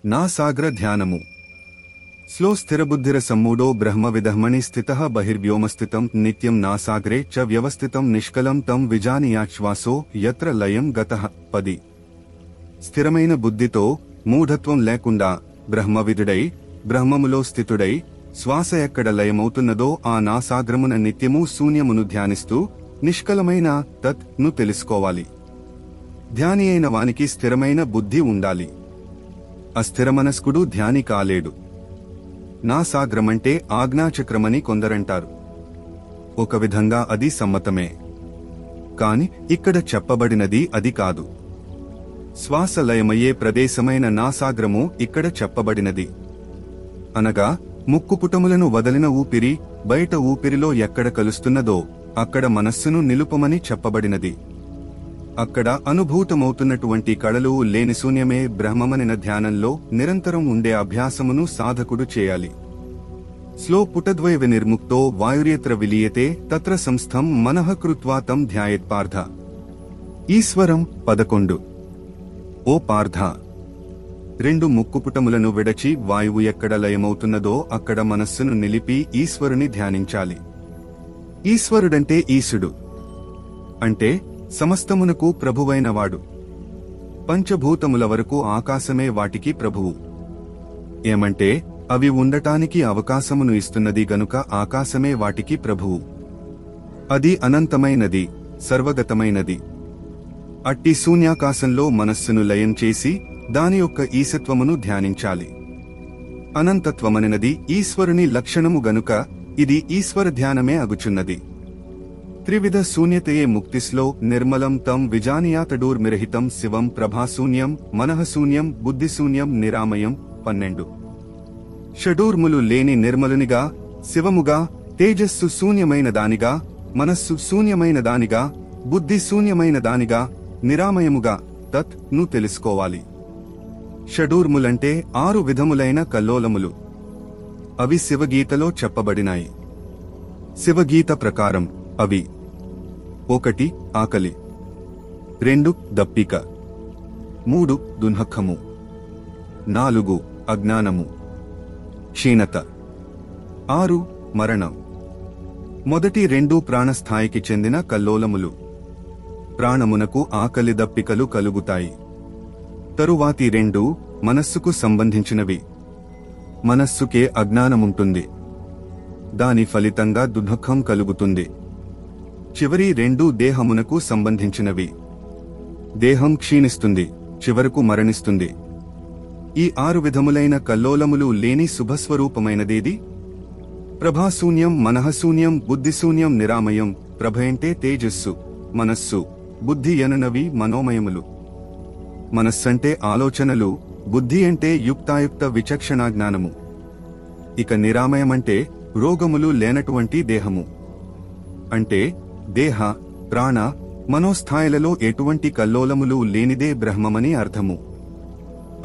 నాసాగ్ర ధ్యానము. స్లో స్థిరబుద్ధిర సమ్మూఢో బ్రహ్మవిదహ్మణి స్థితః బహిర్వ్యోమస్థితం నిత్యం నాసాగ్రే చ వ్యవస్థితం నిష్కలం తం విజానీయాశ్వాసో యత్ర లయం గతః. 10. స్థిరమైన బుద్ధితో, మూఢత్వం లేకుండా, బ్రహ్మవిదుడై, బ్రహ్మములో స్థితుడై, శ్వాస ఎక్కడ లయమవుతున్నదో ఆ నాసాగ్రమున నిత్యము శూన్యమును ధ్యానిస్తూ నిష్కలమైన తత్ ను తెలుసుకోవాలి. ధ్యాని అయిన వానికి స్థిరమైన బుద్ధి ఉండాలి. అస్థిరమనస్కుడు ధ్యాని కాలేడు. నాసాగ్రమంటే ఆజ్ఞాచక్రమని కొందరంటారు. ఒక విధంగా అది సమ్మతమే. కాని ఇక్కడ చెప్పబడినది అది కాదు. శ్వాస లయమయ్యే ప్రదేశమైన నాసాగ్రము ఇక్కడ చెప్పబడినది. అనగా ముక్కుపుటములను వదలిన ఊపిరి బయట ఊపిరిలో ఎక్కడ కలుస్తున్నదో అక్కడ మనస్సును నిలుపమని చెప్పబడినది. అక్కడ అనుభూతమవుతున్నటువంటి కళలు లేని శూన్యమే బ్రహ్మమనిన ధ్యానంలో నిరంతరం ఉండే అభ్యాసమును సాధకుడు చేయాలి. స్లో పుటద్వయ వినిర్ముక్తో వాయుర్యత్ర విలీయతే తత్ర సంస్థం మనః కృత్వా తం ధ్యాయేత్ పార్థ. ఈశ్వరం 11. ఓ పార్థ, 2 ముక్కుపుటములను విడచి వాయువు ఎక్కడ లయమవుతున్నదో అక్కడ మనస్సును నిలిపి ఈశ్వరుని ధ్యానించాలి. ఈశ్వరుడంటే ఈశుడు, అంటే సమస్తమునకు ప్రభువైనవాడు. పంచభూతముల వరకు ఆకాశమే వాటికి ప్రభువు. ఏమంటే అవి ఉండటానికి అవకాశమును ఇస్తున్నది గనుక ఆకాశమే వాటికి ప్రభువు. అది అనంతమైనది, సర్వగతమైనది. అట్టి శూన్యాకాశంలో మనస్సును లయం చేసి దాని యొక్క ఈశత్వమును ధ్యానించాలి. అనంతత్వమనినది ఈశ్వరుని లక్షణము గనుక ఇది ఈశ్వర ధ్యానమే అగుచున్నది. త్రివిధ శూన్యతయే ముక్తిస్లో నిర్మలం తం విజానీయాతడూర్మిరహితం శివం ప్రభాశూన్యం మనఃశూన్యం బుద్ధిశూన్యం నిరామయం. 12. షడూర్ములు లేని నిర్మలునిగా, శివముగా, తేజస్సు శూన్యమైన దానిగా, మనస్సు శూన్యమైన దానిగా, బుద్ధి శూన్యమైన దానిగా, నిరామయముగా తత్ ను తెలుసుకోవాలి. షడూర్ములంటే 6 విధములైన కల్లోలములు. అవి శివగీతలో చెప్పబడినాయి. శివగీత ప్రకారం అవి: 1 ఆకలి, 2 దప్పిక, 3 దున్హఖము, 4 అజ్ఞానము, క్షీణత, 6 మరణం. మొదటి 2 ప్రాణస్థాయికి చెందిన కల్లోలములు. ప్రాణమునకు ఆకలి దప్పికలు కలుగుతాయి. తరువాతి 2 మనస్సుకు సంబంధించినవి. మనస్సుకే అజ్ఞానముంటుంది. దాని ఫలితంగా దుఃఖం కలుగుతుంది. చివరి 2 దేహమునకు సంబంధించినవి. దేహం క్షీణిస్తుంది, చివరకు మరణిస్తుంది. ఈ 6 విధములైన కల్లోలములు లేని శుభస్వరూపమైనదేది? ప్రభాశూన్యం మనఃశూన్యం బుద్ధిశూన్యం నిరామయం. ప్రభయంటే తేజస్సు, మనస్సు, బుద్ధి ఎనునవి మనోమయములు. మనస్సంటే ఆలోచనలు, బుద్ధి అంటే యుక్తాయుక్త విచక్షణాజ్ఞానము. ఇక నిరామయమంటే రోగములు లేనటువంటి దేహము. అంటే దేహ, ప్రాణ, మనోస్థాయిలలో ఎటువంటి కల్లోలములు లేనిదే బ్రహ్మమని అర్థము.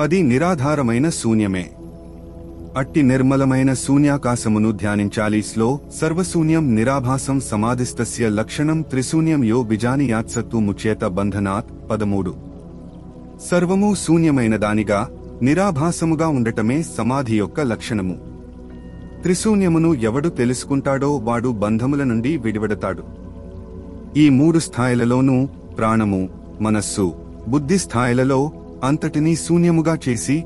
అది నిరాధారమైన శూన్యమే. అట్టి నిర్మలమైన శూన్యాకాశమును ధ్యానించాలి. స్లో సర్వశూన్యం నిరాభాసం సమాధిస్తస్య లక్షణం త్రిశూన్యం యో విజానీయాత్సత్తు ముచ్యేత బంధనాత్. 13. సర్వము శూన్యమైన దానిగా, నిరాభాసముగా ఉండటమే సమాధి యొక్క లక్షణము. త్రిశూన్యమును ఎవడు తెలుసుకుంటాడో వాడు బంధముల నుండి విడివడతాడు. ఈ 3 స్థాయిలలోనూ, ప్రాణము, మనస్సు, బుద్ధి స్థాయిలలో అంతటినీ శూన్యముగా చేసి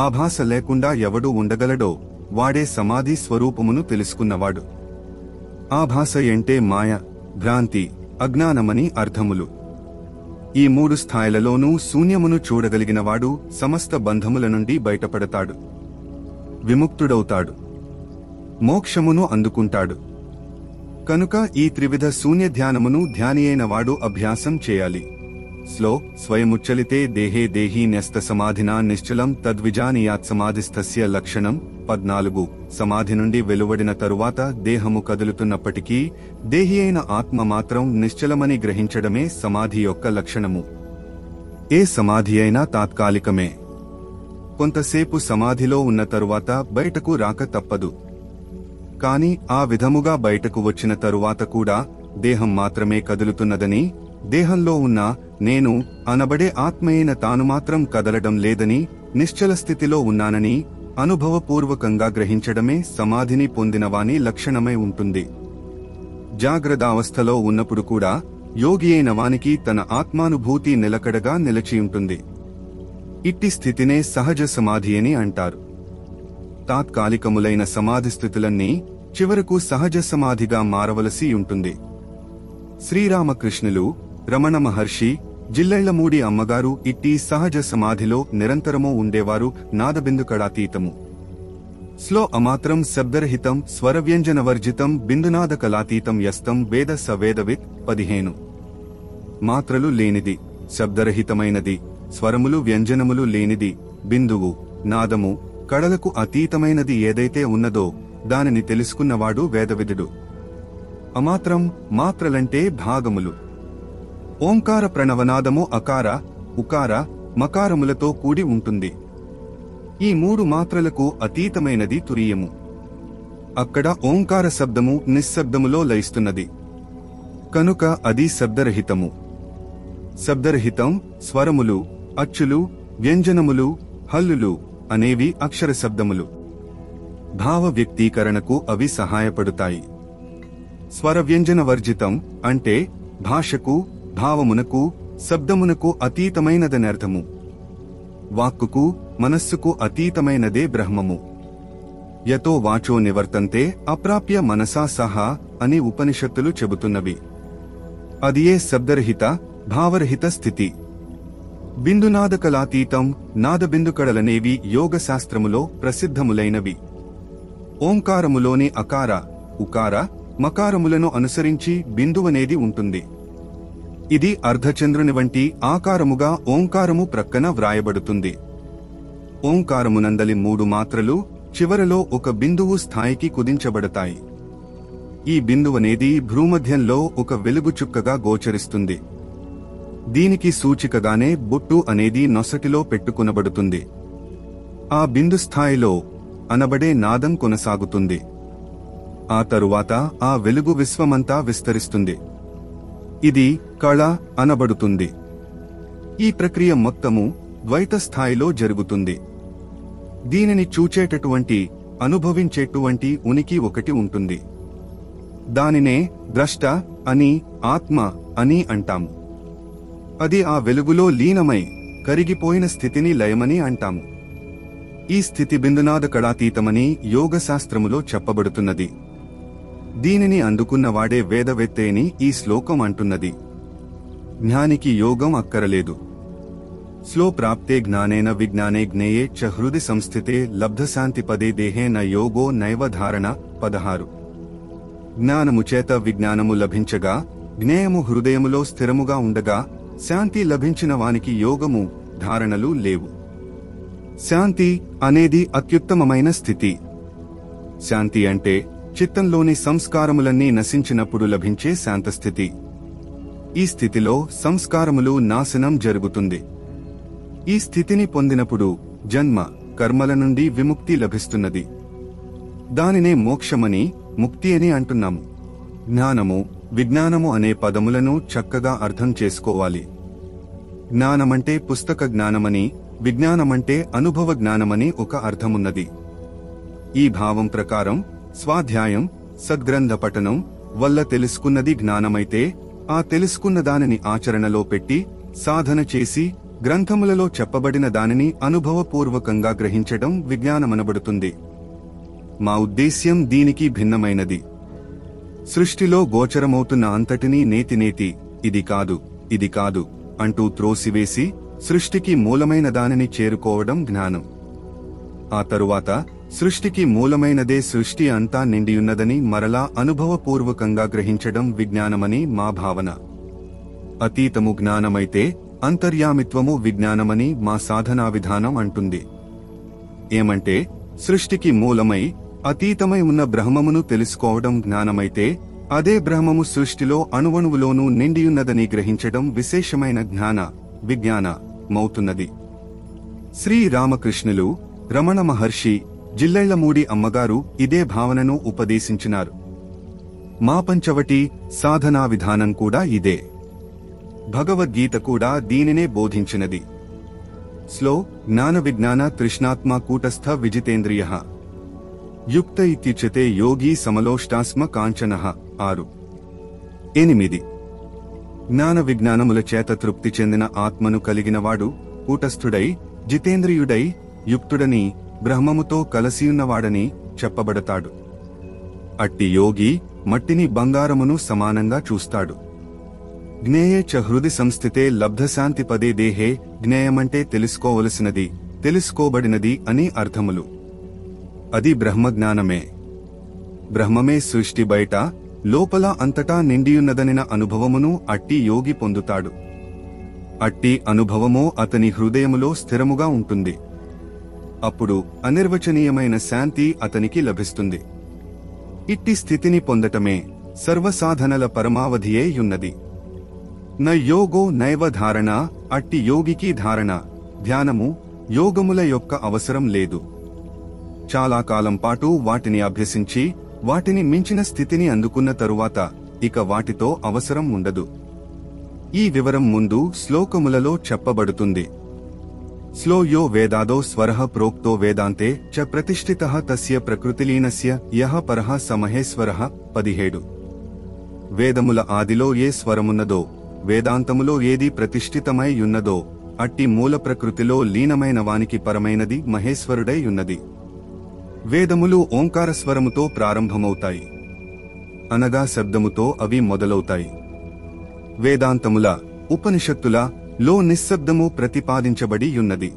ఆభాస లేకుండా ఎవడు ఉండగలడో వాడే సమాధి స్వరూపమును తెలుసుకున్నవాడు. ఆభాస అంటే మాయ, భ్రాంతి, అజ్ఞానమని అర్థములు. ఈ 3 స్థాయిలలోనూ శూన్యమును చూడగలిగినవాడు సమస్త బంధముల నుండి బయటపడతాడు, విముక్తుడవుతాడు, మోక్షమును అందుకుంటాడు. కనుక ఈ త్రివిధ శూన్య ధ్యానమును ధ్యానియైన వాడు అభ్యాసం చేయాలి. స్లో స్వయముచ్చలితే దేహే దేహీ న్యస్త సమాధినా నిశ్చలం తద్విజానీయాత్ సమాధిస్థస్య లక్షణం. 14. సమాధి నుండి వెలువడిన తరువాత దేహము కదులుతున్నప్పటికీ దేహి అయిన ఆత్మ మాత్రం నిశ్చలమని గ్రహించడమే సమాధి యొక్క లక్షణము. ఏ సమాధి అయినా తాత్కాలికమే. కొంతసేపు సమాధిలో ఉన్న తరువాత బయటకు రాక తప్పదు. కాని ఆ విధముగా బయటకు వచ్చిన తరువాత కూడా దేహం మాత్రమే కదులుతున్నదని, దేహంలో ఉన్న నేను అనబడే ఆత్మయైన తాను మాత్రం కదలడం లేదని నిశ్చల స్థితిలో ఉన్నానని అనుభవపూర్వకంగా గ్రహించడమే సమాధిని పొందినవాని లక్షణమై ఉంటుంది. జాగ్రత్తావస్థలో ఉన్నప్పుడు కూడా యోగి అయిన వానికి తన ఆత్మానుభూతి నిలకడగా నిలచియుంటుంది. ఇట్టి స్థితినే సహజ సమాధి అని అంటారు. తాత్కాలికములైన సమాధి స్థితులన్నీ చివరకు సహజ సమాధిగా మారవలసి ఉంటుంది. శ్రీరామకృష్ణులు, రమణ మహర్షి, జిల్లెళ్లమూడి అమ్మగారు ఇట్టి సహజ సమాధిలో నిరంతరమూ ఉండేవారు. నాదబిందుకళాతీతము స్లో అమాత్రం శబ్దరహితం స్వరవ్యంజనవర్జితం బిందునాద కళాతీతం యస్తం వేద సవేదవిత్. 15 మాత్రలు లేనిది, శబ్దరహితమైనది, స్వరములు వ్యంజనములు లేనిది, బిందువు, నాదము, కళలకు అతీతమైనది ఏదైతే ఉన్నదో దానిని తెలుసుకున్నవాడు వేదవిదుడు. అమాత్రం, మాత్రలంటే భాగములు. ఓంకార ప్రణవనాదము అకార, ఉకార, మకారములతో కూడి ఉంటుంది. ఈ 3 మాత్రలకు అతీతమైనది తురీయము. అక్కడ ఓంకార శబ్దము నిశ్శబ్దములో లయిస్తున్నది కనుక అది శబ్దరహితము. శబ్దరహితం స్వరములు, అచ్చులు, వ్యంజనములు, హల్లులు అనేవి అక్షర శబ్దములు. భావ వ్యక్తీకరణకు అవి సహాయపడుతాయి. స్వర వ్యంజన వర్జితం అంటే భాషకు, భావమునకు, శబ్దమునకు అతీతమైనదనర్థము. వాక్కుకు, మనస్సుకు అతీతమైనదే బ్రహ్మము. యతో వాచో నివర్తంతే అప్రాప్య మనసా సహా అని ఉపనిషత్తులు చెబుతున్నవి. అదియే శబ్దరహిత, భావరహిత స్థితి. బిందునాదకలాతీతం, నాదబిందుకళలనేవి యోగశాస్త్రములో ప్రసిద్ధములైనవి. ఓంకారములోని అకార, ఉకార, మకారములను అనుసరించి బిందువనేది ఉంటుంది. ఇది అర్ధచంద్రుని వంటి ఆకారముగా ఓంకారము ప్రక్కన వ్రాయబడుతుంది. ఓంకారమునందలి 3 మాత్రలు చివరలో ఒక బిందువు స్థాయికి కుదించబడతాయి. ఈ బిందువనేది భ్రూమధ్యంలో ఒక వెలుగు చుక్కగా గోచరిస్తుంది. దీనికి సూచికగానే బొట్టు అనేది నొసటిలో పెట్టుకునబడుతుంది. ఆ బిందు స్థాయిలో అనబడే నాదం కొనసాగుతుంది. ఆ తరువాత ఆ వెలుగు విశ్వమంతా విస్తరిస్తుంది. ఇది కళ అనబడుతుంది. ఈ ప్రక్రియ మొత్తము ద్వైత స్థాయిలో జరుగుతుంది. దీనిని చూచేటటువంటి, అనుభవించేటువంటి ఉనికి ఒకటి ఉంటుంది. దానినే ద్రష్ట అని, ఆత్మ అని అంటాము. అది ఆ వెలుగులో లీనమై కరిగిపోయిన స్థితిని లయమని అంటాము. ఈ స్థితి బిందునాద కళాతీతమని యోగశాస్త్రములో చెప్పబడుతున్నది. దీనిని అందుకున్నవాడే వేదవేత్తేని ఈ శ్లోకం అంటున్నది. జ్ఞానికి యోగం అక్కరలేదు. స్లో ప్రాప్తే జ్ఞానేన విజ్ఞానే జ్ఞేయే చ హృది సంస్థితే లబ్ధశాంతిపదే దేహేన యోగో నైవ ధారణ. 16 జ్ఞానము చేత విజ్ఞానము లభించగా, జ్ఞేయము హృదయములో స్థిరముగా ఉండగా శాంతి లభించిన వానికి యోగము, ధారణలు లేవు. శాంతి అనేది అత్యుత్తమమైన స్థితి. శాంతి అంటే చిత్తంలోని సంస్కారములన్నీ నశించినప్పుడు లభించే శాంతస్థితి. ఈ స్థితిలో సంస్కారములు నాశనం జరుగుతుంది. ఈ స్థితిని పొందినప్పుడు జన్మ, కర్మల నుండి విముక్తి లభిస్తున్నది. దానినే మోక్షమని, ముక్తి అని అంటున్నాము. జ్ఞానము, విజ్ఞానము అనే పదములను చక్కగా అర్థం చేసుకోవాలి. జ్ఞానమంటే పుస్తక జ్ఞానమని, విజ్ఞానమంటే అనుభవ జ్ఞానమని ఒక అర్థమున్నది. ఈ భావం ప్రకారం స్వాధ్యాయం, సద్గ్రంథ పఠనం వల్ల తెలుసుకున్నది జ్ఞానమైతే, ఆ తెలుసుకున్న దానిని ఆచరణలో పెట్టి సాధన చేసి గ్రంథములలో చెప్పబడిన దానిని అనుభవపూర్వకంగా గ్రహించడం విజ్ఞానమనబడుతుంది. మా ఉద్దేశ్యం దీనికి భిన్నమైనది. సృష్టిలో గోచరమవుతున్న అంతటినీ నేతి ఇది కాదు, ఇది కాదు అంటూ త్రోసివేసి సృష్టికి మూలమైన దానిని చేరుకోవడం జ్ఞానం. ఆ తరువాత సృష్టికి మూలమైనదే సృష్టి అంతా నిండియున్నదని మరలా అనుభవపూర్వకంగా గ్రహించడం విజ్ఞానమని మా భావన. అతీతము జ్ఞానమైతే అంతర్యామిత్వము విజ్ఞానమని మా సాధనా విధానం అంటుంది. ఏమంటే సృష్టికి మూలమై అతీతమై ఉన్న బ్రహ్మమును తెలుసుకోవడం జ్ఞానమైతే, అదే బ్రహ్మము సృష్టిలో అణువణువులోనూ నిండియున్నదని గ్రహించడం విశేషమైన జ్ఞాన, విజ్ఞాన మౌతున్నది. శ్రీ రామకృష్ణులు, రమణ మహర్షి, జిల్లెళ్లమూడి అమ్మగారు ఇదే భావనను ఉపదేశించినారు. మా పంచవటి సాధనా విధానం కూడా ఇదే. భగవద్గీత కూడా దీనినే బోధించినది. స్లో జ్ఞాన విజ్ఞాన తృష్ణాత్మా కూటస్థ విజితేంద్రియ యుక్త ఇత్యుచ్యతే యోగి సమలోష్టాస్మ కాంచనః 6 8 జ్ఞాన విజ్ఞానముల చేత తృప్తి చెందిన ఆత్మను కలిగినవాడు కూటస్థుడై జితేంద్రియుడై యుక్తుడని బ్రహ్మముతో కలసియున్నవాడని చెప్పబడతాడు. అట్టి యోగి మట్టిని బంగారమును సమానంగా చూస్తాడు. జ్ఞేయే చ హృది సంస్థితే లబ్ధశాంతి పదే దేహే. జ్ఞేయమంటే తెలుసుకోవలసినది, తెలుసుకోబడినది అని అర్థములు. అది బ్రహ్మజ్ఞానమే. బ్రహ్మమే సృష్టి బయట లోపల అంతటా నిండియున్నదనిన అనుభవమును అట్టి యోగి పొందుతాడు. అట్టి అనుభవమో అతని హృదయములో స్థిరముగా ఉంటుంది. అప్పుడు అనిర్వచనీయమైన శాంతి అతనికి లభిస్తుంది. ఇట్టి స్థితిని పొందటమే సర్వసాధనల పరమావధియే యున్నది. న యోగో నైవ ధారణ. అట్టి యోగికి ధారణ, ధ్యానము, యోగముల యొక్క అవసరం లేదు. చాలా కాలం పాటు వాటిని అభ్యసించి వాటిని మించిన స్థితిని అందుకున్న తరువాత ఇక వాటితో అవసరం ఉండదు. ఈ వివరం ముందు శ్లోకములలో చెప్పబడుతుంది. స్లో యో వేదాదో స్వరః ప్రోక్తో వేదాంతే చ ప్రతిష్ఠితః తస్య ప్రకృతిలీనస్య యః పరః స మహేశ్వరః. 17 వేదముల ఆదిలో ఏ స్వరమున్నదో, వేదాంతములో ఏది ప్రతిష్ఠితమై యున్నదో అట్టి మూల ప్రకృతిలో లీనమైన వానికి పరమైనది మహేశ్వరుడై యున్నది. వేదములు ఓంకార స్వరముతో ప్రారంభమవుతాయి, అనగా శబ్దముతో అవి మొదలవుతాయి. వేదాంతముల, ఉపనిషత్తుల లో నిశ్శబ్దము ప్రతిపాదించబడి యున్నది.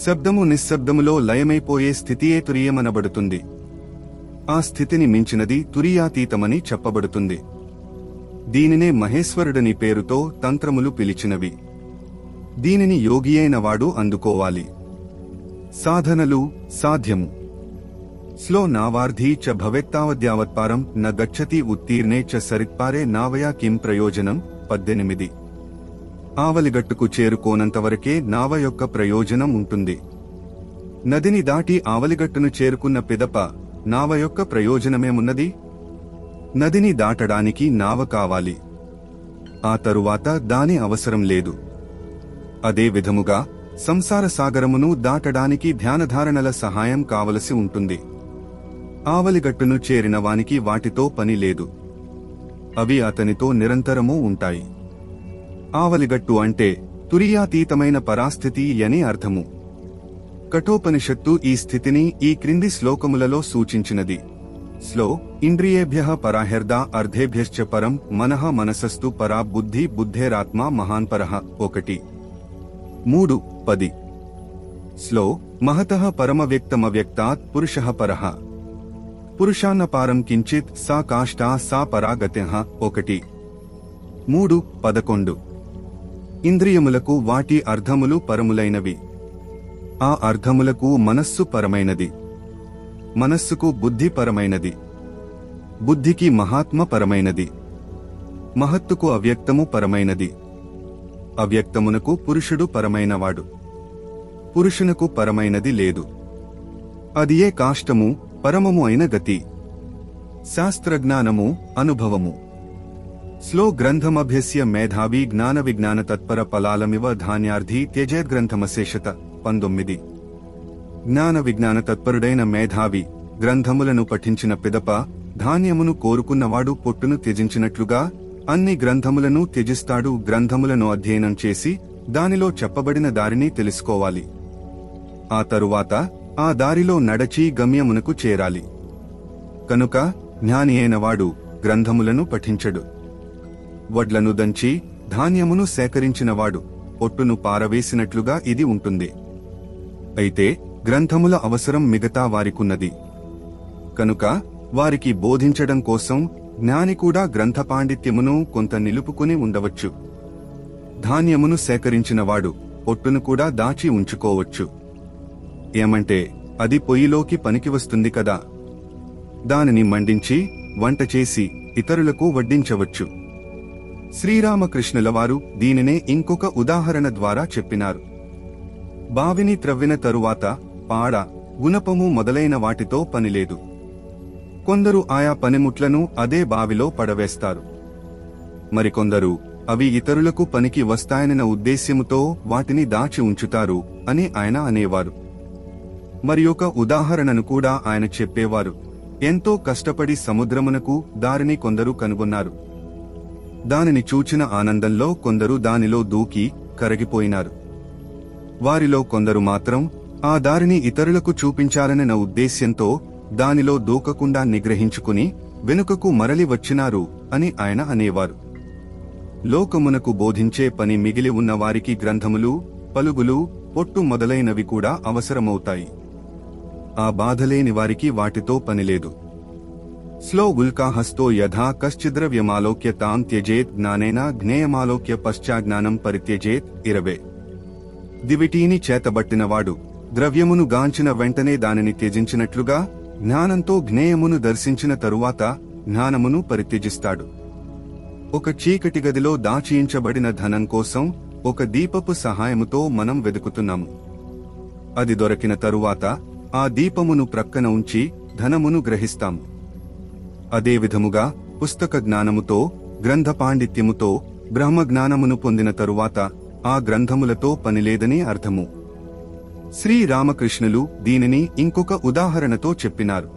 శబ్దము నిశ్శబ్దములో లయమైపోయే స్థితియే తురీయమనబడుతుంది. ఆ స్థితిని మించినది తురీయాతీతమని చెప్పబడుతుంది. దీనినే మహేశ్వరుడని పేరుతో తంత్రములు పిలిచినవి. దీనిని యోగియైన వాడు అందుకోవాలి. సాధనలు సాధ్యము. స్లో నావార్ధీ చ భవేత్తావద్యావత్పారం న గచ్చతి ఉత్తీర్ణే చ సరిత్పారే నావయా కిం ప్రయోజనం. 18 ఆవలిగట్టుకు చేరుకోనంతవరకే నావ యొక్క ప్రయోజనం ఉంటుంది. నదిని దాటి ఆవలిగట్టును చేరుకున్న పిదప నావ యొక్క ప్రయోజనమేమున్నది? నదిని దాటడానికి నావ కావాలి, ఆ తరువాత దాని అవసరం లేదు. అదే విధముగా సంసార సాగరమును దాటడానికి ధ్యానధారణల సహాయం కావలసి ఉంటుంది. ఆవలిగట్టును చేరిన వానికి వాటితో పని లేదు, అవి అతనితో నిరంతరమూ ఉంటాయి. ఆవలిగట్టు అంటే తురీయాతీతమైన పరాస్థితి అని అర్థము. కఠోపనిషత్తు ఈ స్థితిని ఈ క్రింది శ్లోకములలో సూచించినది. స్లో ఇంద్రియేభ్యః పరాహ్యర్దా అర్ధేభ్యశ్చ పరం మనః మనసస్తు పరా బుద్ధి బుద్ధేరాత్మా మహాన్పరః. 1 3 10 స్లో మహతః పరమవ్యక్తమవ్యక్తాత్ పురుషః పరః. పురుషాన్న పారం కించిత్ సా కాష్టా సా పరాగత్యః. 1 3 11 ఇంద్రియములకు వాటి అర్థములు పరములైనవి. ఆ అర్థములకు మనస్సు పరమైనది, మనస్సుకు బుద్ధి పరమైనది, బుద్ధికి మహాత్మ పరమైనది, మహత్తుకు అవ్యక్తము పరమైనది, అవ్యక్తమునకు పురుషుడు పరమైనవాడు, పురుషునకు పరమైనది లేదు. అది ఏ కాష్టము, పరమము అయిన గతి, శాస్త్రజ్ఞానము, అనుభవము. స్లో గ్రంథమభ్యస్య మేధావి జ్ఞాన విజ్ఞాన తత్పర ఫలాలమివ ధాన్యార్థి త్యజేద్గ్రంథమశేషత. 19 జ్ఞాన విజ్ఞాన తత్పరుడైన మేధావి గ్రంథములను పఠించిన పిదప ధాన్యమును కోరుకున్నవాడు పొట్టును త్యజించినట్లుగా అన్ని గ్రంథములను త్యజిస్తాడు. గ్రంథములను అధ్యయనం చేసి దానిలో చెప్పబడిన దారిని తెలుసుకోవాలి. ఆ తరువాత ఆ దారిలో నడచి గమ్యమునకు చేరాలి. కనుక జ్ఞాని అయినవాడు గ్రంథములను పఠించడు. వడ్లను దంచి ధాన్యమును సేకరించినవాడు పొట్టును పారవేసినట్లుగా ఇది ఉంటుంది. అయితే గ్రంథముల అవసరం మిగతా వారికున్నది. కనుక వారికి బోధించడం కోసం జ్ఞాని కూడా గ్రంథ పాండిత్యమును కొంత నిలుపుకుని ఉండవచ్చు. ధాన్యమును సేకరించినవాడు పొట్టును కూడా దాచి ఉంచుకోవచ్చు. ఏమంటే అది పొయ్యిలోకి పనికి వస్తుంది కదా, దానిని మండించి వంట చేసి ఇతరులకు వడ్డించవచ్చు. శ్రీరామకృష్ణుల వారు దీనినే ఇంకొక ఉదాహరణ ద్వారా చెప్పినారు. బావిని త్రవ్విన తరువాత పాడ, గుణపము మొదలైన వాటితో పనిలేదు. కొందరు ఆయా పనిముట్లను అదే బావిలో పడవేస్తారు. మరికొందరు అవి ఇతరులకు పనికి వస్తాయన్న ఉద్దేశ్యముతో వాటిని దాచి ఉంచుతారు అని ఆయన అనేవారు. మరియొక ఉదాహరణను కూడా ఆయన చెప్పేవారు. ఎంతో కష్టపడి సముద్రమునకు దారిని కొందరు కనుగొన్నారు. దానిని చూచిన ఆనందంలో కొందరు దానిలో దూకి కరగిపోయినారు. వారిలో కొందరు మాత్రం ఆ దారిని ఇతరులకు చూపించాలన్న ఉద్దేశ్యంతో దానిలో దూకకుండా నిగ్రహించుకుని వెనుకకు మరలి వచ్చినారు అని ఆయన అనేవారు. లోకమునకు బోధించే పని మిగిలి ఉన్న వారికి గ్రంథములు, పలుగులు, పొట్టు మొదలైనవి కూడా అవసరమవుతాయి. ఆ బాధలేని వారికి వాటితో పనిలేదు. స్లో ఉల్కాహస్తో యథా కశ్చిద్రవ్యమాలోక్య తాం త్యజేత్ జ్ఞానేన జ్ఞేయమాలోక్య పశ్చాజ్ఞానం పరిత్యజేత్. 20. దివిటీని చేతబట్టినవాడు ద్రవ్యమును గాంచిన వెంటనే దానిని త్యజించినట్లుగా జ్ఞానంతో జ్ఞేయమును దర్శించిన తరువాత జ్ఞానమును పరిత్యజిస్తాడు. ఒక చీకటి గదిలో దాచియించబడిన ధనం కోసం ఒక దీపపు సహాయముతో మనం వెదుకుతున్నాము. అది దొరికిన తరువాత ఆ దీపమును ప్రక్కన ఉంచి ధనమును గ్రహిస్తాము. అదేవిధముగా పుస్తక జ్ఞానముతో, గ్రంథ పాండిత్యముతో బ్రహ్మజ్ఞానమును పొందిన తరువాత ఆ గ్రంథములతో పనిలేదని అర్థము. శ్రీరామకృష్ణులు దీనిని ఇంకొక ఉదాహరణతో చెప్పినారు.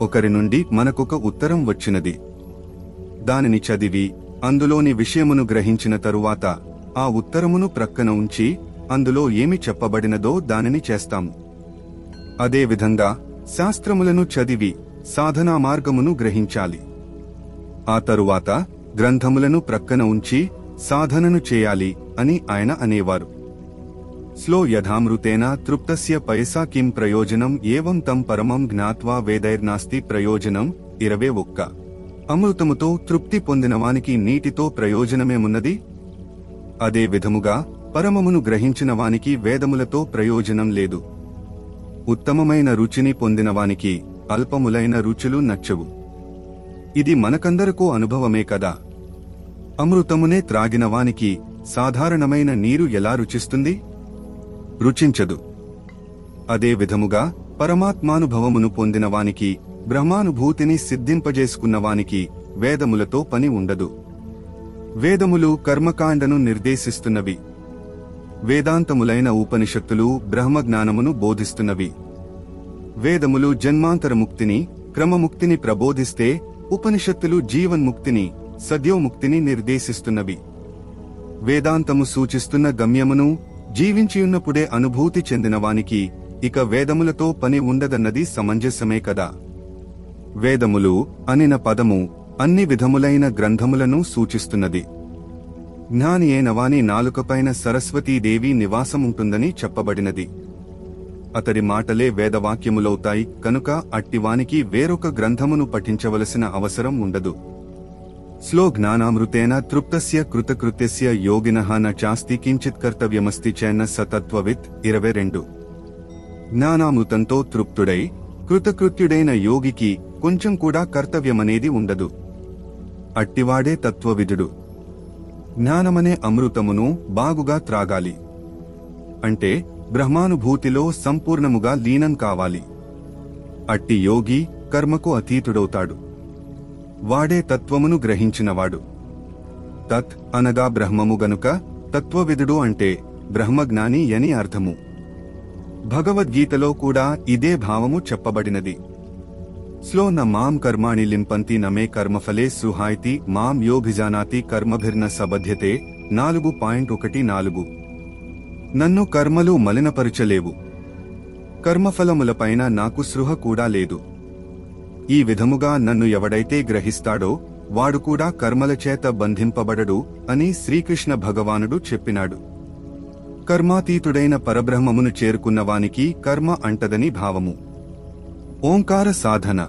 ఒకరి నుండి మనకొక ఉత్తరం వచ్చినది. దానిని చదివి అందులోని విషయమును గ్రహించిన తరువాత ఆ ఉత్తరమును ప్రక్కన ఉంచి అందులో ఏమి చెప్పబడినదో దానిని చేస్తాము. అదేవిధంగా శాస్త్రములను చదివి సాధనా మార్గమును గ్రహించాలి. ఆ తరువాత గ్రంథములను ప్రక్కన ఉంచి సాధనను చేయాలి అని ఆయన అనేవారు. స్లో యథామృతేన తృప్తస్య పయసా కిం ప్రయోజనం ఏవం తం పరమం జ్ఞాత్వా వేదైర్నాస్తి ప్రయోజనం. 21. అమృతముతో తృప్తి పొందినవానికి నీటితో ప్రయోజనమేమున్నది? అదే విధముగా పరమమును గ్రహించిన వానికి వేదములతో ప్రయోజనం లేదు. ఉత్తమమైన రుచిని పొందినవానికి అల్పములైన రుచులు నచ్చవు. ఇది మనకందరకు అనుభవమే కదా. అమృతమునే త్రాగినవానికి సాధారణమైన నీరు ఎలా రుచిస్తుంది? రుచించదు. అదే విధముగా పరమాత్మానుభవమును పొందినవానికి, బ్రహ్మానుభూతిని సిద్ధింపజేసుకున్నవానికి వేదములతో పని ఉండదు. వేదములు కర్మకాండను నిర్దేశిస్తున్నవి. వేదాంతములైన ఉపనిషత్తులు బ్రహ్మజ్ఞానమును బోధిస్తున్నవి. వేదములు జన్మాంతరముక్తిని, క్రమముక్తిని ప్రబోధిస్తే ఉపనిషత్తులు జీవన్ముక్తిని, సద్యోముక్తిని నిర్దేశిస్తున్నవి. వేదాంతము సూచిస్తున్న గమ్యమును జీవించియున్నప్పుడే అనుభూతి చెందినవానికి ఇక వేదములతో పని ఉండదన్నది సమంజసమే కదా. వేదములు అనిన పదము అన్ని విధములైన గ్రంథములను సూచిస్తున్నది. జ్ఞాని అయినవాని నాలుకపైన సరస్వతీదేవి నివాసముంటుందని చెప్పబడినది. అతడి మాటలే వేదవాక్యములవుతాయి కనుక అట్టివానికి వేరొక గ్రంథమును పఠించవలసిన అవసరం ఉండదు. స్లో జ్ఞానామృతేన తృప్తస్య కృతకృత్యస్య యోగినః న చాస్తి కించిత్ కర్తవ్యమస్తి చేన్న సతత్వవిత్. 22. జ్ఞానామృతంతో తృప్తుడై కృతకృత్యుడైన యోగికి కొంచెం కూడా కర్తవ్యమనేది ఉండదు. అట్టివాడే తత్వవిదుడు. జ్ఞానమనే అమృతమును బాగుగా త్రాగాలి. అంటే బ్రహ్మానుభూతిలో సంపూర్ణముగా లీనం కావాలి. అట్టి యోగి కర్మకు అతీతుడవుతాడు. వాడే తత్వమును గ్రహించినవాడు. తత్ అనగా బ్రహ్మము గనుక తత్వవిదుడు అంటే బ్రహ్మజ్ఞాని అని అర్థము. భగవద్గీతలో కూడా ఇదే భావము చెప్పబడినది. స్లో న మాం కర్మాణి లింపంతి నమే కర్మఫలే సుహాయితి మాం యోభిజానాతి కర్మభిర్న సబధ్యతే. 4.14. నన్ను కర్మలు మలినపరచలేవు. కర్మఫలములపైన నాకు స్పృహ కూడా లేదు. ఈ విధముగా నన్ను ఎవడైతే గ్రహిస్తాడో వాడు కూడా కర్మల చేత బంధింపబడడు అని శ్రీకృష్ణ భగవానుడు చెప్పినాడు. కర్మాతీతుడైన పరబ్రహ్మమును చేరుకున్నవానికి కర్మ అంటదని భావము. ఓంకార సాధన.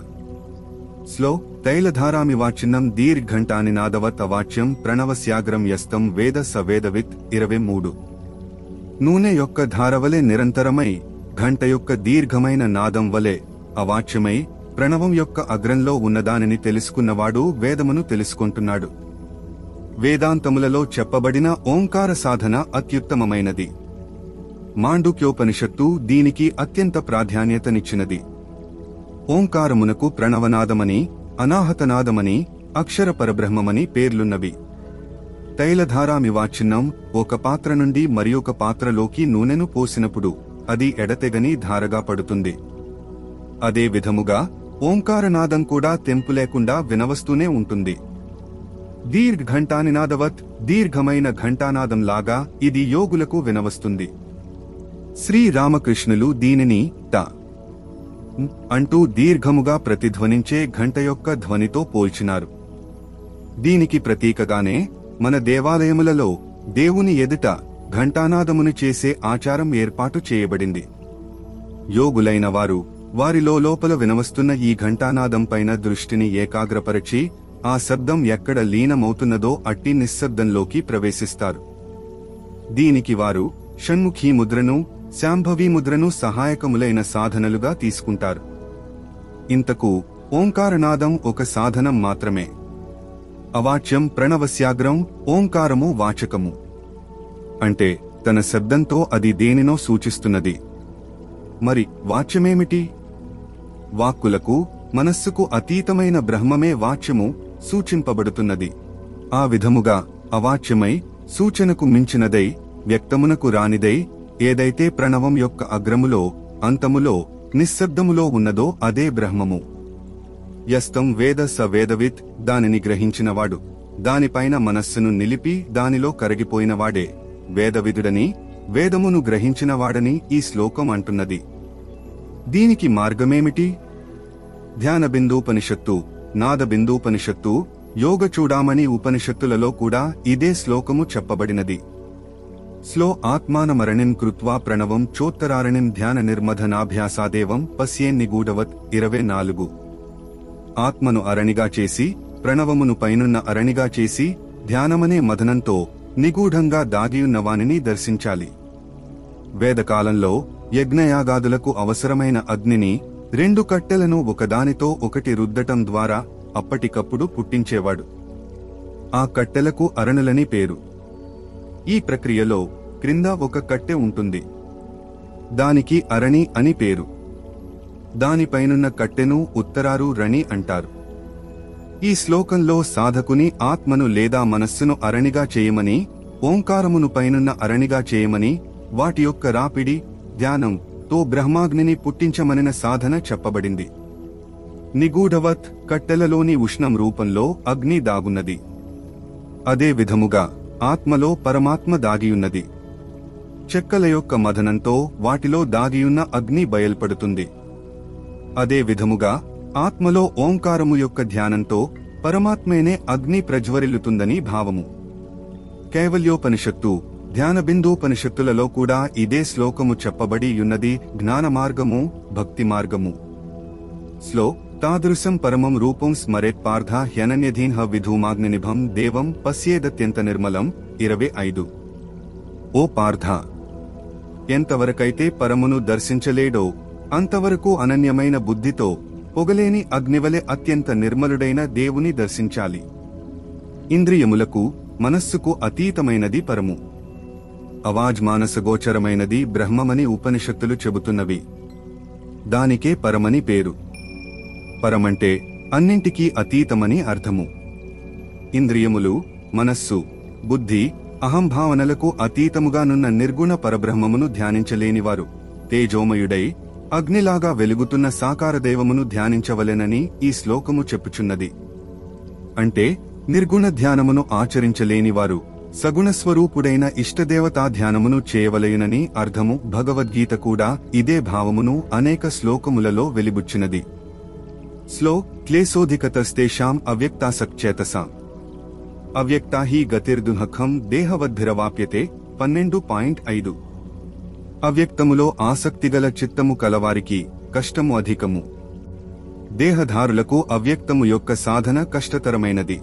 స్లో తైలధారామివాచిన్నం దీర్ఘంటానినాదవత్ అవాచ్యం ప్రణవస్యాగ్రం యస్తం వేద సవేదవిత్. 23. నూనె యొక్క ధారవలే నిరంతరమై, ఘంట యొక్క దీర్ఘమైన నాదం వలె అవాచ్యమై ప్రణవం యొక్క అగ్రంలో ఉన్నదానిని తెలుసుకున్నవాడు వేదమును తెలుసుకుంటున్నాడు. వేదాంతములలో చెప్పబడిన ఓంకార సాధన అత్యుత్తమమైనది. మాండుక్యోపనిషత్తు దీనికి అత్యంత ప్రాధాన్యతనిచ్చినది. ఓంకారమునకు ప్రణవనాదమని, అనాహతనాదమని, అక్షర పరబ్రహ్మమని పేర్లున్నవి. తైలధారామివాచిన్నం, ఒక పాత్ర నుండి మరియొక పాత్రలోకి నూనెను పోసినప్పుడు అది ఎడతెగని ధారగా పడుతుంది. అదే విధముగా ఓంకారనాదం కూడా తెంపు లేకుండా వినవస్తూనే ఉంటుంది. దీర్ఘంటానినాదవత్, దీర్ఘమైన ఘంటానాదంలాగా ఇది యోగులకు వినవస్తుంది. శ్రీరామకృష్ణులు దీనిని ట అంటూ దీర్ఘముగా ప్రతిధ్వనించే ఘంట యొక్క ధ్వనితో పోల్చినారు. దీనికి ప్రతీకగానే మన దేవాలయములలో దేవుని ఎదుట ఘంటానాదమును చేసే ఆచారం ఏర్పాటు చేయబడింది. యోగులైన వారు వారిలో లోపల వినవస్తున్న ఈ ఘంటానాదం పైన దృష్టిని ఏకాగ్రపరచి ఆ శబ్దం ఎక్కడ లీనమవుతున్నదో అట్టి నిశ్శబ్దంలోకి ప్రవేశిస్తారు. దీనికి వారు షణ్ముఖీ ముద్రను, శాంభవీ ముద్రను సహాయకములైన సాధనలుగా తీసుకుంటారు. ఇంతకు ఓంకారనాదం ఒక సాధనం మాత్రమే. అవాచ్యం ప్రణవస్యాగ్రం, ఓంకారము వాచకము. అంటే తన శబ్దంతో అది దేనినో సూచిస్తున్నది. మరి వాచ్యమేమిటి? వాక్కులకు, మనస్సుకు అతీతమైన బ్రహ్మమే వాచ్యము సూచింపబడుతున్నది. ఆ విధముగా అవాచ్యమై, సూచనకు మించినదై, వ్యక్తమునకు రానిదై ఏదైతే ప్రణవం యొక్క అగ్రములో, అంతములో, నిశ్శబ్దములో ఉన్నదో అదే బ్రహ్మము. యస్తం వేద స వేదవిత్, దానిని గ్రహించినవాడు, దానిపైన మనస్సును నిలిపి దానిలో కరగిపోయినవాడే వేదవిదుడని, వేదమును గ్రహించినవాడని ఈ శ్లోకం అంటున్నది. దీనికి మార్గమేమిటి? ధ్యానబిందూపనిషత్తు, నాదబిందూపనిషత్తు, యోగచూడామణి ఉపనిషత్తులలో కూడా ఇదే శ్లోకము చెప్పబడినది. స్లో ఆత్మానమరణిం కృత్వా ప్రణవం చోత్తరారణిం ధ్యాన నిర్మధనాభ్యాసాదేవం పశ్యేన్నిగూఢవత్ 24. ఆత్మను అరణిగా చేసి, ప్రణవమును పైనున్న అరణిగా చేసి, ధ్యానమనే మథనంతో నిగూఢంగా దాగియున్నవానిని దర్శించాలి. వేదకాలంలో యజ్ఞయాగాదులకు అవసరమైన అగ్నిని 2 కట్టెలను ఒకదానితో ఒకటి రుద్దటం ద్వారా అప్పటికప్పుడు పుట్టించేవాడు. ఆ కట్టెలకు అరణులని పేరు. ఈ ప్రక్రియలో క్రింద ఒక కట్టె ఉంటుంది. దానికి అరణి అని పేరు. దానిపైనున్న కట్టెను ఉత్తరారు రణి అంటారు. ఈ శ్లోకంలో సాధకుని ఆత్మను లేదా మనస్సును అరణిగా చేయమని, ఓంకారమును పైనున్న అరణిగా చేయమని, వాటి యొక్క రాపిడి, ధ్యానం తో బ్రహ్మాగ్నిని పుట్టించమనిన సాధన చెప్పబడింది. నిగూఢవత్, కట్టెలలోని ఉష్ణం రూపంలో అగ్ని దాగున్నది. అదే విధముగా ఆత్మలో పరమాత్మ దాగియున్నది. చెక్కల యొక్క మథనంతో వాటిలో దాగియున్న అగ్ని బయల్పడుతుంది. అదే విధముగా ఆత్మలో ఓంకారము యొక్క ధ్యానంతో పరమాత్మేనే అగ్ని ప్రజ్వరిల్లుతుందని భావము. కైవల్యోపనిషత్తు, ధ్యానబిందూపనిషత్తులలో కూడా ఇదే శ్లోకము చెప్పబడి యున్నది. జ్ఞాన మార్గము, భక్తి మార్గము. స్లో తాదృశం పరమం రూపం స్మరేత్ పార్థ హ్యనన్యధీన్హ విధూమాగ్నినిభం దేవం పశ్యేదత్యంత నిర్మలం 25. ఓ పార్థ, ఎంతవరకైతే పరమును దర్శించలేడో అంతవరకు అనన్యమైన బుద్ధితో పొగలేని అగ్నివలె అత్యంత నిర్మలుడైన దేవుని దర్శించాలి. ఇంద్రియములకు, మనస్సుకు అతీతమైనది పరము. అవాజ్మానసగోచరమైనది బ్రహ్మమని ఉపనిషత్తులు చెబుతున్నవి. దానికే పరమని పేరు. పరమంటే అన్నింటికీ అతీతమని అర్థము. ఇంద్రియములు, మనస్సు, బుద్ధి, అహంభావనలకు అతీతముగానున్న నిర్గుణ పరబ్రహ్మమును ధ్యానించలేనివారు తేజోమయుడై అగ్నిలాగా వెలుగుతున్న సాకారదైవమును ధ్యానించవలెనని ఈ శ్లోకము చెప్పుచున్నది. అంటే నిర్గుణ ధ్యానమును ఆచరించలేనివారు సగుణస్వరూపుడైన ఇష్టదేవతా ధ్యానమును చేయవలయునని అర్థము. భగవద్గీత కూడా ఇదే భావమును అనేక శ్లోకములలో వెలిబుచ్చినది. స్లో క్లేశోధికతస్తేషాం అవ్యక్తాసక్చేతసాం అవ్యక్తా హి గతిర్దుహఖం దేహవద్భిరవాప్యతే 12.5. అవ్యక్తములో ఆసక్తిగల చిత్తము కలవారికి కష్టము అధికము. దేహధారులకు అవ్యక్తము యొక్క సాధన కష్టతరమైనది.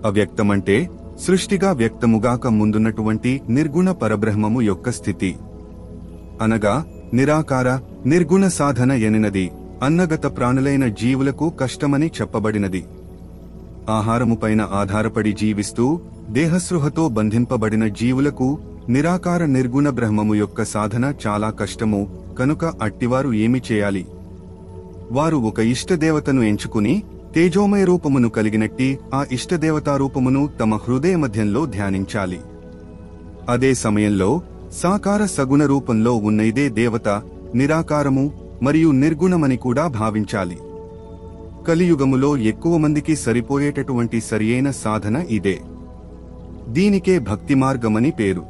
అవ్యక్తమంటే సృష్టిగా వ్యక్తముగాక ముందున్నటువంటి నిర్గుణ పరబ్రహ్మము యొక్క స్థితి. అనగా నిరాకార, నిర్గుణ సాధన ఎనినది అన్నగత ప్రాణులైన జీవులకు కష్టమని చెప్పబడినది. ఆహారముపైన ఆధారపడి జీవిస్తూ దేహస్పృహతో బంధింపబడిన జీవులకు నిరాకార నిర్గుణ బ్రహ్మము యొక్క సాధన చాలా కష్టము. కనుక అట్టివారు ఏమి చేయాలి? వారు ఒక ఇష్టదేవతను ఎంచుకుని తేజోమయ రూపమును కలిగినట్టి ఆ ఇష్టదేవతా రూపమును తమ హృదయ మధ్యంలో ధ్యానించాలి. అదే సమయంలో సాకార సగుణ రూపంలో ఉన్న ఇదే దేవత నిరాకారము మరియు నిర్గుణమని కూడా భావించాలి. కలియుగములో ఎక్కువ మందికి సరిపోయేటటువంటి సరియైన సాధన ఇదే. దీనికే భక్తి మార్గమని పేరు.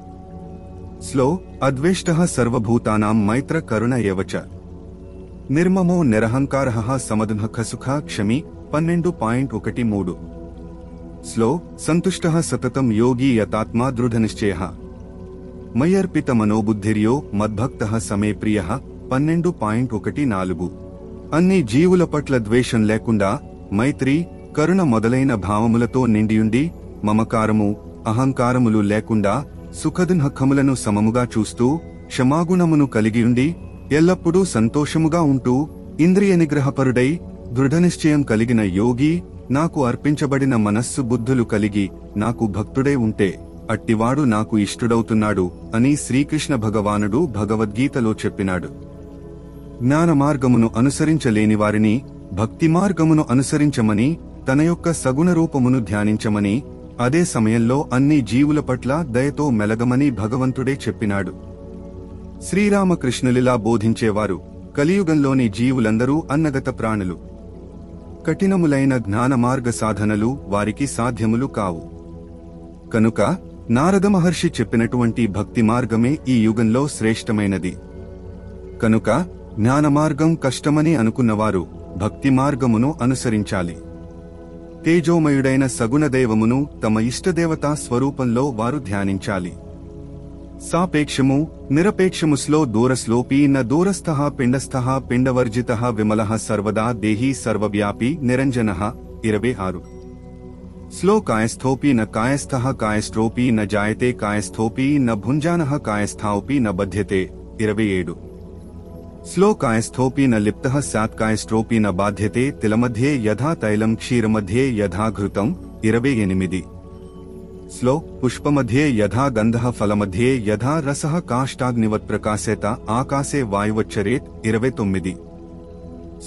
స్లో అద్వేష్టః సర్వభూతానాం మైత్ర కరుణ ఏవచ నిర్మమో నిరహంకారః సమదుఃఖ సుఖ క్షమి 12.13. స్లో సంతుష్టః సతతం యోగి యతాత్మా దృఢనిశ్చయః మయ్యర్పిత మనోబుద్ధిర్యో మద్భక్తః సమే ప్రియః 12.14. అన్ని జీవుల పట్ల ద్వేషం లేకుండా మైత్రి కరుణ మొదలైన భావములతో నిండియుండి మమకారము అహంకారములు లేకుండా సుఖదుఃఖములను సమముగా చూస్తూ క్షమాగుణమును కలిగియుండి ఎల్లప్పుడూ సంతోషముగా ఉంటూ ఇంద్రియ నిగ్రహపరుడై దృఢనిశ్చయం కలిగిన యోగి నాకు అర్పించబడిన మనస్సు బుద్ధులు కలిగి నాకు భక్తుడై ఉంటే అట్టివాడు నాకు ఇష్టుడవుతున్నాడు అని శ్రీకృష్ణ భగవానుడు భగవద్గీతలో చెప్పినాడు. జ్ఞాన మార్గమును అనుసరించలేని వారిని భక్తి మార్గమును అనుసరించమని, తన యొక్క సగుణ రూపమును ధ్యానించమని, అదే సమయంలో అన్ని జీవుల పట్ల దయతో మెలగమని భగవంతుడే చెప్పినాడు. శ్రీరామకృష్ణులిలా బోధించేవారు కలియుగంలోని జీవులందరూ అన్నగత ప్రాణులు. కఠినములైన జ్ఞాన మార్గ సాధనలు వారికి సాధ్యములు కావు. కనుక నారద మహర్షి చెప్పినటువంటి భక్తి మార్గమే ఈ యుగంలో శ్రేష్టమైనది. కనుక జ్ఞానమార్గం కష్టమని అనుకున్నవారు భక్తి మార్గమును అనుసరించాలి. తేజోమయుడైన సగుణదైవమును తమ ఇష్టదేవతా స్వరూపంలో వారు ధ్యానించాలి. సాపేక్షము నిరపేక్షముస్లో దూరస్లోపీ న దూరస్థః పిండస్థః పిండవర్జితః విమలః సర్వదా దేహీ సర్వవ్యాపీ నిరంజనః 26. స్లో కాయస్థోపీ న కాయస్థః కాయస్ట్రోపీ న జాయతే కాయస్థోపీ న భుంజానః కాయస్థాపీ న బధ్యతే 27. స్లో కాయస్థోపీ న లిప్తః స్యాత్ కాయస్ట్రోపీ న బాధ్యతే తిలమధ్యే యథా తైలం క్షీరమధ్యే యథా ఘృతం 28. స్లో పుష్పమధ్యే యథా గంధః ఫలమధ్యే యథా రసః కాష్టాగ్నివత్ ప్రకాశేత ఆకాశే వాయువచ్చరేత్ 29.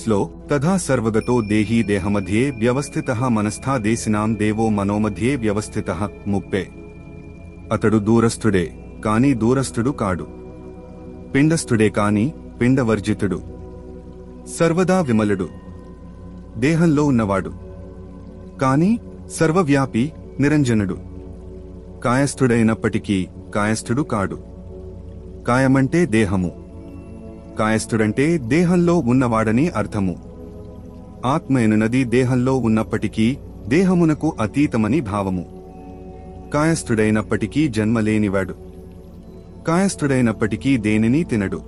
స్లో తథా సర్వగతో దేహీ దేహమధ్యే వ్యవస్థితః మనస్థా దేశినాం దేవో మనోమధ్యే వ్యవస్థితః 30. అతడు దూరస్థుడే కాని దూరస్థుడు కాడు, పిండస్థుడే కాని పిండవర్జితుడు, సర్వదా విమలుడు, దేహంలో ఉన్నవాడు, కాని సర్వవ్యాపి నిరంజనుడు, కాయస్థుడైనప్పటికీ కాయస్థుడు కాడు. కాయమంటే దేహము, కాయస్థుడంటే దేహంలో ఉన్నవాడని అర్థము. ఆత్మయనునది దేహంలో ఉన్నప్పటికీ దేహమునకు అతీతమని భావము. కాయస్థుడైనప్పటికీ జన్మలేనివాడు, కాయస్థుడైనప్పటికీ దేనిని తినడు,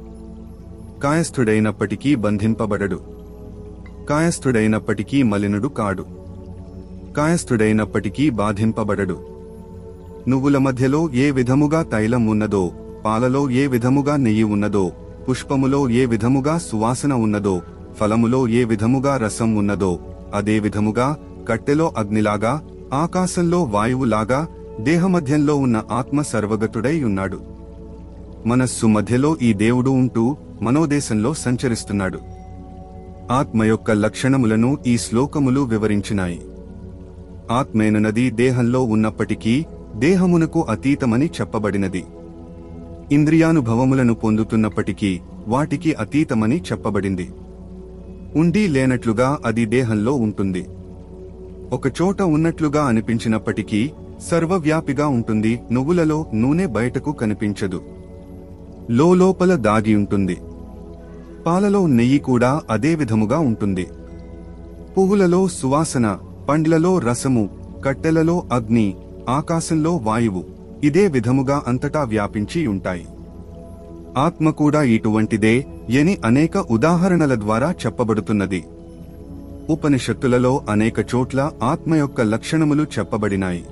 కాయస్థుడైనప్పటికీ బంధింపబడడు, కాయస్థుడైనప్పటికీ మలినుడు కాడు, కాయస్థుడైనప్పటికీ బాధింపబడడు. నువ్వుల మధ్యలో ఏ విధముగా తైలం ఉన్నదో, పాలలో ఏ విధముగా నెయ్యి ఉన్నదో, పుష్పములో ఏ విధముగా సువాసన ఉన్నదో, ఫలములో ఏ విధముగా రసం ఉన్నదో, అదే విధముగా కట్టెలో అగ్నిలాగా, ఆకాశంలో వాయువులాగా దేహమధ్యంలో ఉన్న ఆత్మ సర్వగతుడై ఉన్నాడు. మనస్సు మధ్యలో ఈ దేవుడు ఉంటూ మనోదేశంలో సంచరిస్తున్నాడు. ఆత్మ యొక్క లక్షణములను ఈ శ్లోకములు వివరించినాయి. ఆత్మేనునది దేహంలో ఉన్నప్పటికీ దేహమునకు అతీతమని చెప్పబడినది. ఇంద్రియానుభవములను పొందుతున్నప్పటికీ వాటికి అతీతమని చెప్పబడింది. ఉండి లేనట్లుగా అది దేహంలో ఉంటుంది. ఒకచోట ఉన్నట్లుగా అనిపించినప్పటికీ సర్వవ్యాపిగా ఉంటుంది. నువ్వులలో నూనె బయటకు కనిపించదు, లోపల దాగి ఉంటుంది. పాలలో నెయ్యి కూడా అదే విధముగా ఉంటుంది. పువ్వులలో సువాసన, పండ్లలో రసము, కట్టెలలో అగ్ని, ఆకాశంలో వాయువు ఇదే విధముగా అంతటా వ్యాపించి ఉంటాయి. ఆత్మ కూడా ఇటువంటిదే అని అనేక ఉదాహరణల ద్వారా చెప్పబడుతున్నది. ఉపనిషత్తులలో అనేక చోట్ల ఆత్మ యొక్క లక్షణములు చెప్పబడినాయి.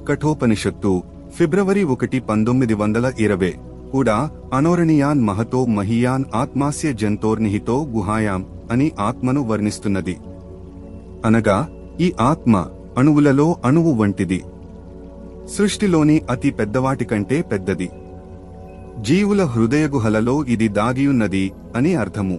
కఠోపనిషత్తు ఫిబ్రవరి 1, 1920 కూడా అనోరణీయాన్ మహతో మహీయాన్ ఆత్మాస్య జంతోర్నిహితో గుహాయాం అని ఆత్మను వర్ణిస్తున్నది. అనగా ఈ ఆత్మ అణువులలో అణువు వంటిది, సృష్టిలోని అతి పెద్దవాటి కంటే పెద్దది, జీవుల హృదయగుహలలో ఇది దాగియున్నది అని అర్థము.